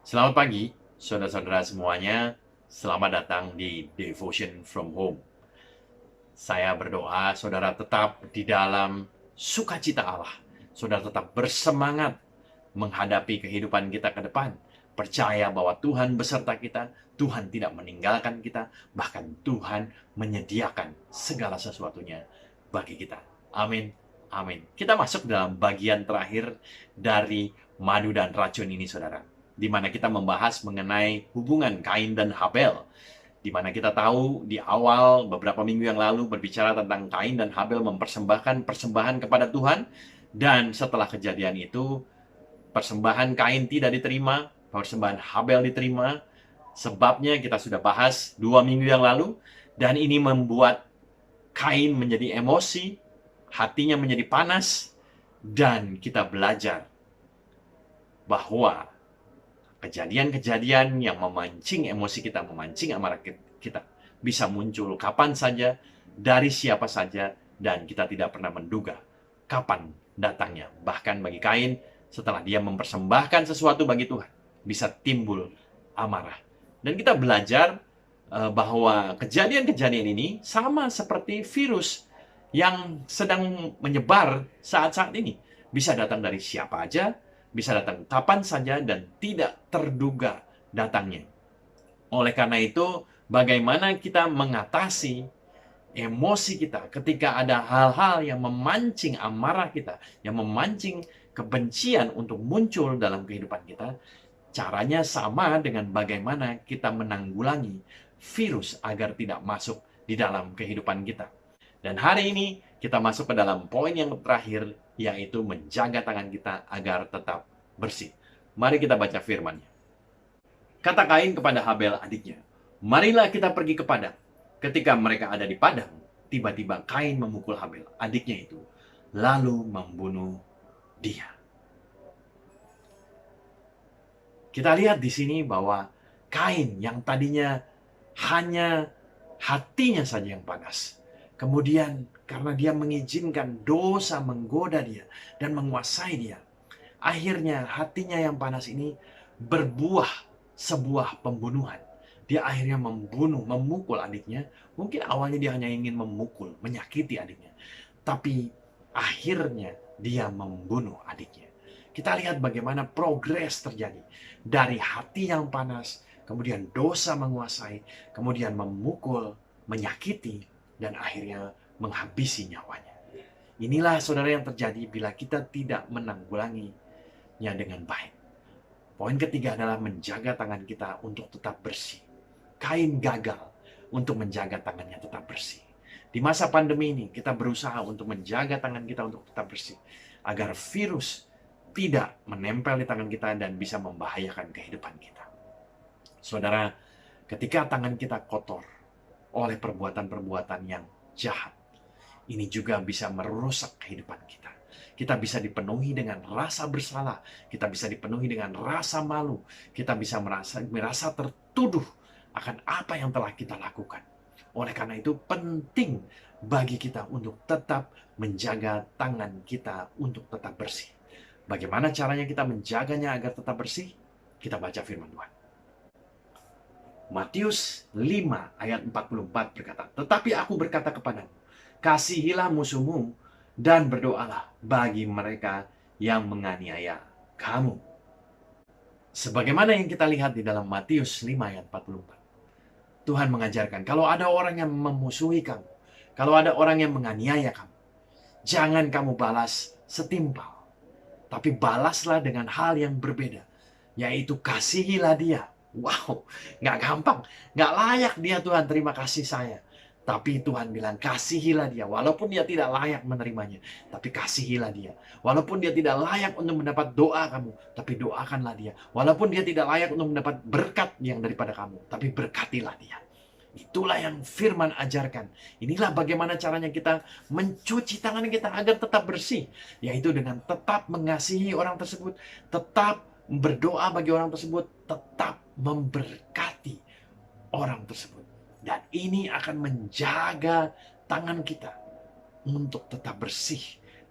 Selamat pagi, saudara-saudara semuanya. Selamat datang di Devotion from Home. Saya berdoa saudara tetap di dalam sukacita Allah. Saudara tetap bersemangat menghadapi kehidupan kita ke depan. Percaya bahwa Tuhan beserta kita, Tuhan tidak meninggalkan kita, bahkan Tuhan menyediakan segala sesuatunya bagi kita. Amin. Amin. Kita masuk dalam bagian terakhir dari madu dan racun ini, saudara, di mana kita membahas mengenai hubungan Kain dan Habel, di mana kita tahu di awal beberapa minggu yang lalu berbicara tentang Kain dan Habel mempersembahkan persembahan kepada Tuhan, dan setelah kejadian itu persembahan Kain tidak diterima, persembahan Habel diterima. Sebabnya kita sudah bahas 2 minggu yang lalu, dan ini membuat Kain menjadi emosi, hatinya menjadi panas, dan kita belajar bahwa kejadian-kejadian yang memancing emosi kita, memancing amarah kita, bisa muncul kapan saja, dari siapa saja, dan kita tidak pernah menduga kapan datangnya. Bahkan bagi Kain, setelah dia mempersembahkan sesuatu bagi Tuhan, bisa timbul amarah. Dan kita belajar bahwa kejadian-kejadian ini sama seperti virus yang sedang menyebar saat-saat ini. Bisa datang dari siapa aja, bisa datang kapan saja, dan tidak terduga datangnya. Oleh karena itu, bagaimana kita mengatasi emosi kita ketika ada hal-hal yang memancing amarah kita, yang memancing kebencian untuk muncul dalam kehidupan kita. Caranya sama dengan bagaimana kita menanggulangi virus agar tidak masuk di dalam kehidupan kita. Dan hari ini kita masuk ke dalam poin yang terakhir, yaitu menjaga tangan kita agar tetap bersih. Mari kita baca firman-Nya. Kata Kain kepada Habel adiknya, "Marilah kita pergi ke padang." Ketika mereka ada di padang, tiba-tiba Kain memukul Habel, adiknya itu, lalu membunuh dia. Kita lihat di sini bahwa Kain yang tadinya hanya hatinya saja yang panas, kemudian karena dia mengizinkan dosa menggoda dia dan menguasai dia, akhirnya hatinya yang panas ini berbuah sebuah pembunuhan. Dia akhirnya memukul adiknya. Mungkin awalnya dia hanya ingin memukul, menyakiti adiknya, tapi akhirnya dia membunuh adiknya. Kita lihat bagaimana progres terjadi dari hati yang panas, kemudian dosa menguasai, kemudian memukul, menyakiti, dan akhirnya menghabisi nyawanya. Inilah saudara yang terjadi bila kita tidak menanggulanginya dengan baik. Poin ketiga adalah menjaga tangan kita untuk tetap bersih. Kain gagal untuk menjaga tangannya tetap bersih. Di masa pandemi ini kita berusaha untuk menjaga tangan kita untuk tetap bersih, agar virus tidak menempel di tangan kita dan bisa membahayakan kehidupan kita. Saudara, ketika tangan kita kotor oleh perbuatan-perbuatan yang jahat, ini juga bisa merusak kehidupan kita. Kita bisa dipenuhi dengan rasa bersalah, kita bisa dipenuhi dengan rasa malu, kita bisa merasa tertuduh akan apa yang telah kita lakukan. Oleh karena itu penting bagi kita untuk tetap menjaga tangan kita untuk tetap bersih. Bagaimana caranya kita menjaganya agar tetap bersih? Kita baca firman Tuhan. Matius 5 ayat 44 berkata, "Tetapi aku berkata kepadamu, kasihilah musuhmu dan berdoalah bagi mereka yang menganiaya kamu." Sebagaimana yang kita lihat di dalam Matius 5 ayat 44. Tuhan mengajarkan, kalau ada orang yang memusuhi kamu, kalau ada orang yang menganiaya kamu, jangan kamu balas setimpal, tapi balaslah dengan hal yang berbeda, yaitu kasihilah dia. Wow, nggak gampang, nggak layak dia, Tuhan terima kasih saya. Tapi Tuhan bilang, kasihilah dia. Walaupun dia tidak layak menerimanya, tapi kasihilah dia. Walaupun dia tidak layak untuk mendapat doa kamu, tapi doakanlah dia. Walaupun dia tidak layak untuk mendapat berkat yang daripada kamu, tapi berkatilah dia. Itulah yang firman ajarkan. Inilah bagaimana caranya kita mencuci tangan kita agar tetap bersih. Yaitu dengan tetap mengasihi orang tersebut, tetap berdoa bagi orang tersebut, tetap memberkati orang tersebut. Dan ini akan menjaga tangan kita untuk tetap bersih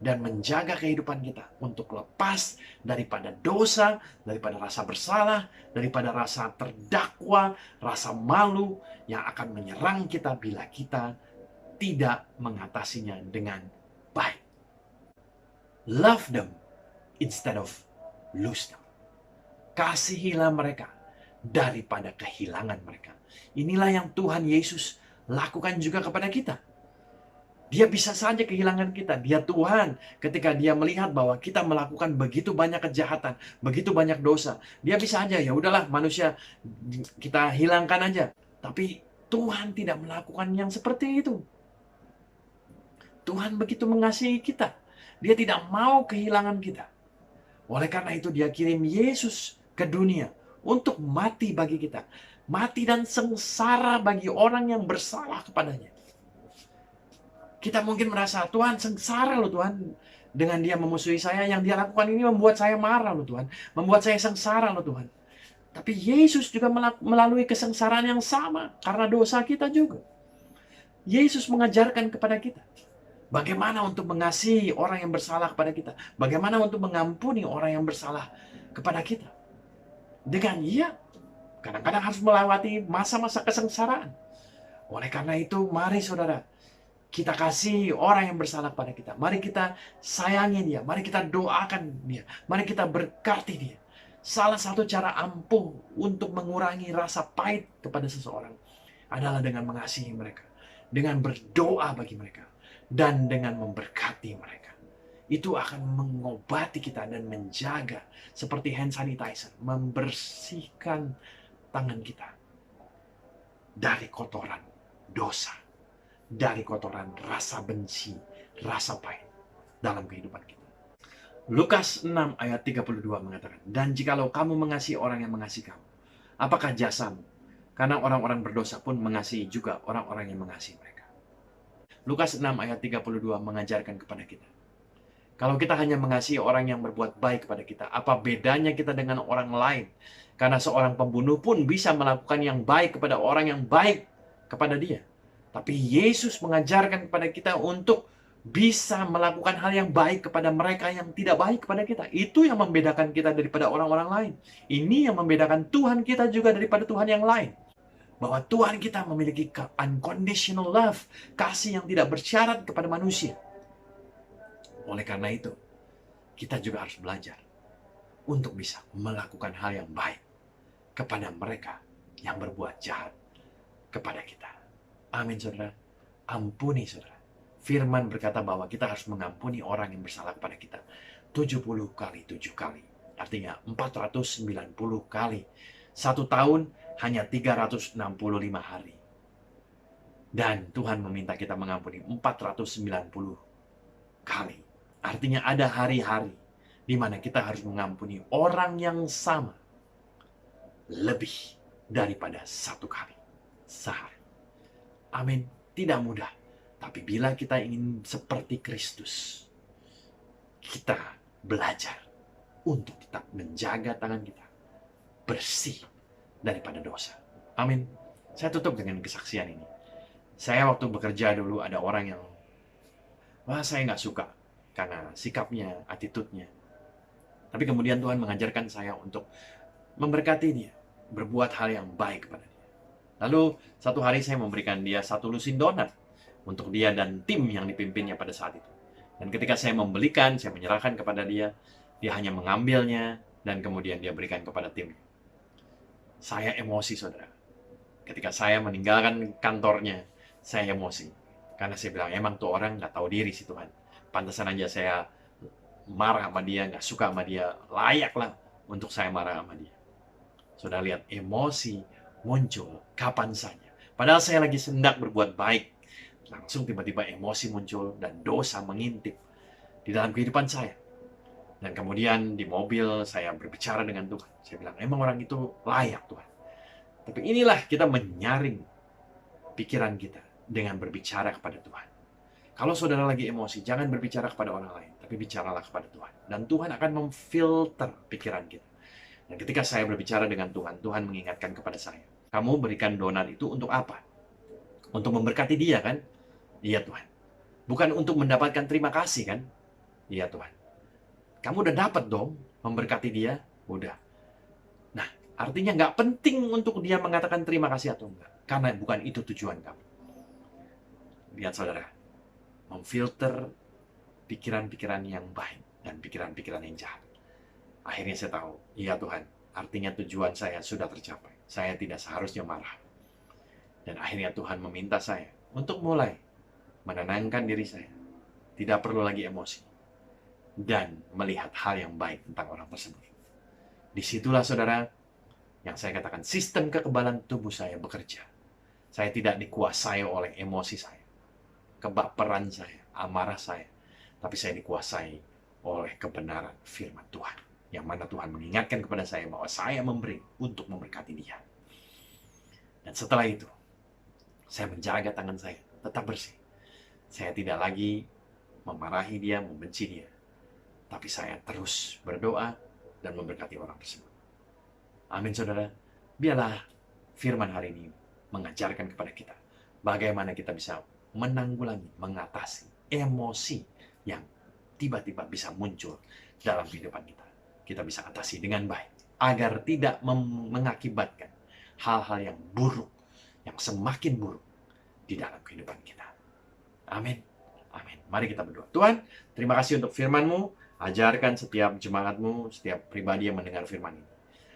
dan menjaga kehidupan kita untuk lepas daripada dosa, daripada rasa bersalah, daripada rasa terdakwa, rasa malu yang akan menyerang kita bila kita tidak mengatasinya dengan baik. Love them instead of lose them. Kasihilah mereka daripada kehilangan mereka. Inilah yang Tuhan Yesus lakukan juga kepada kita. Dia bisa saja kehilangan kita. Dia Tuhan ketika dia melihat bahwa kita melakukan begitu banyak kejahatan, begitu banyak dosa. Dia bisa aja, ya udahlah manusia kita hilangkan aja. Tapi Tuhan tidak melakukan yang seperti itu. Tuhan begitu mengasihi kita. Dia tidak mau kehilangan kita. Oleh karena itu dia kirim Yesus ke dunia untuk mati bagi kita. Mati dan sengsara bagi orang yang bersalah kepadanya. Kita mungkin merasa, Tuhan sengsara loh Tuhan. Dengan dia memusuhi saya, yang dia lakukan ini membuat saya marah loh Tuhan. Membuat saya sengsara loh Tuhan. Tapi Yesus juga melalui kesengsaraan yang sama. Karena dosa kita juga. Yesus mengajarkan kepada kita. Bagaimana untuk mengasihi orang yang bersalah kepada kita. Bagaimana untuk mengampuni orang yang bersalah kepada kita. Dengan kadang-kadang harus melewati masa-masa kesengsaraan. Oleh karena itu, mari saudara, kita kasih orang yang bersalah pada kita. Mari kita sayangi dia. Mari kita doakan dia. Mari kita berkati dia. Salah satu cara ampuh untuk mengurangi rasa pahit kepada seseorang adalah dengan mengasihi mereka. Dengan berdoa bagi mereka. Dan dengan memberkati mereka. Itu akan mengobati kita dan menjaga. Seperti hand sanitizer. Membersihkan tangan kita dari kotoran dosa. Dari kotoran rasa benci, rasa pahit dalam kehidupan kita. Lukas 6 ayat 32 mengatakan, dan jikalau kamu mengasihi orang yang mengasihi kamu, apakah jasamu? Karena orang-orang berdosa pun mengasihi juga orang-orang yang mengasihi mereka. Lukas 6 ayat 32 mengajarkan kepada kita, kalau kita hanya mengasihi orang yang berbuat baik kepada kita, apa bedanya kita dengan orang lain? Karena seorang pembunuh pun bisa melakukan yang baik kepada orang yang baik kepada dia. Tapi Yesus mengajarkan kepada kita untuk bisa melakukan hal yang baik kepada mereka yang tidak baik kepada kita. Itu yang membedakan kita daripada orang-orang lain. Ini yang membedakan Tuhan kita juga daripada Tuhan yang lain. Bahwa Tuhan kita memiliki unconditional love, kasih yang tidak bersyarat kepada manusia. Oleh karena itu, kita juga harus belajar untuk bisa melakukan hal yang baik kepada mereka yang berbuat jahat kepada kita. Amin saudara. Ampuni saudara. Firman berkata bahwa kita harus mengampuni orang yang bersalah kepada kita 70 kali 7 kali. Artinya 490 kali. 1 tahun hanya 365 hari. Dan Tuhan meminta kita mengampuni 490 kali. Artinya ada hari-hari di mana kita harus mengampuni orang yang sama lebih daripada 1 kali sehari. Amin. Tidak mudah. Tapi bila kita ingin seperti Kristus, kita belajar untuk tetap menjaga tangan kita bersih daripada dosa. Amin. Saya tutup dengan kesaksian ini. Saya waktu bekerja dulu ada orang yang, saya nggak suka karena sikapnya, attitude-nya. Tapi kemudian Tuhan mengajarkan saya untuk memberkati dia, berbuat hal yang baik kepada dia. Lalu satu hari saya memberikan dia 1 lusin donat untuk dia dan tim yang dipimpinnya pada saat itu. Dan ketika saya membelikan, saya menyerahkan kepada dia, dia hanya mengambilnya dan kemudian dia berikan kepada tim. Saya emosi saudara. Ketika saya meninggalkan kantornya, saya emosi. Karena saya bilang, emang tuh orang nggak tahu diri sih Tuhan. Pantesan aja saya marah sama dia, nggak suka sama dia. Layaklah untuk saya marah sama dia. Saudara lihat, emosi muncul kapan saja. Padahal saya lagi hendak berbuat baik. Langsung tiba-tiba emosi muncul dan dosa mengintip di dalam kehidupan saya. Dan kemudian di mobil saya berbicara dengan Tuhan. Saya bilang, emang orang itu layak Tuhan. Tapi inilah kita menyaring pikiran kita dengan berbicara kepada Tuhan. Kalau saudara lagi emosi, jangan berbicara kepada orang lain, tapi bicaralah kepada Tuhan. Dan Tuhan akan memfilter pikiran kita. Dan ketika saya berbicara dengan Tuhan, Tuhan mengingatkan kepada saya, kamu berikan donat itu untuk apa? Untuk memberkati dia kan? Iya Tuhan. Bukan untuk mendapatkan terima kasih kan? Iya Tuhan. Kamu udah dapat dong memberkati dia? Udah. Nah, artinya nggak penting untuk dia mengatakan terima kasih atau enggak. Karena bukan itu tujuan kamu. Lihat saudara, memfilter pikiran-pikiran yang baik dan pikiran-pikiran yang jahat. Akhirnya saya tahu, iya Tuhan, artinya tujuan saya sudah tercapai. Saya tidak seharusnya marah. Dan akhirnya Tuhan meminta saya untuk mulai menenangkan diri saya. Tidak perlu lagi emosi. Dan melihat hal yang baik tentang orang tersebut. Disitulah saudara, yang saya katakan sistem kekebalan tubuh saya bekerja. Saya tidak dikuasai oleh emosi saya, kebaperan saya, amarah saya. Tapi saya dikuasai oleh kebenaran firman Tuhan. Yang mana Tuhan mengingatkan kepada saya bahwa saya memberi untuk memberkati dia. Dan setelah itu, saya menjaga tangan saya tetap bersih. Saya tidak lagi memarahi dia, membenci dia. Tapi saya terus berdoa dan memberkati orang tersebut. Amin saudara. Biarlah firman hari ini mengajarkan kepada kita bagaimana kita bisa menanggulangi, mengatasi emosi yang tiba-tiba bisa muncul dalam kehidupan kita. Kita bisa atasi dengan baik agar tidak mengakibatkan hal-hal yang buruk, yang semakin buruk di dalam kehidupan kita. Amin. Amin. Mari kita berdoa. Tuhan, terima kasih untuk firman-Mu. Ajarkan setiap jemaat-Mu, setiap pribadi yang mendengar firman ini.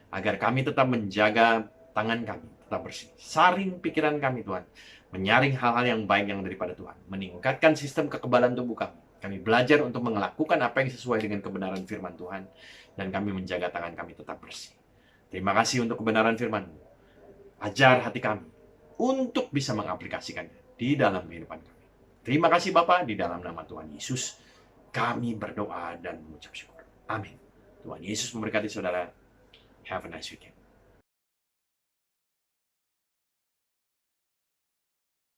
Agar kami tetap menjaga tangan kami, tetap bersih. Saring pikiran kami, Tuhan. Menyaring hal-hal yang baik yang daripada Tuhan. Meningkatkan sistem kekebalan tubuh kami. Kami belajar untuk melakukan apa yang sesuai dengan kebenaran firman Tuhan. Dan kami menjaga tangan kami tetap bersih. Terima kasih untuk kebenaran firman-Mu. Ajar hati kami untuk bisa mengaplikasikannya di dalam kehidupan kami. Terima kasih Bapa, di dalam nama Tuhan Yesus kami berdoa dan mengucap syukur. Amin. Tuhan Yesus memberkati saudara. Have a nice weekend.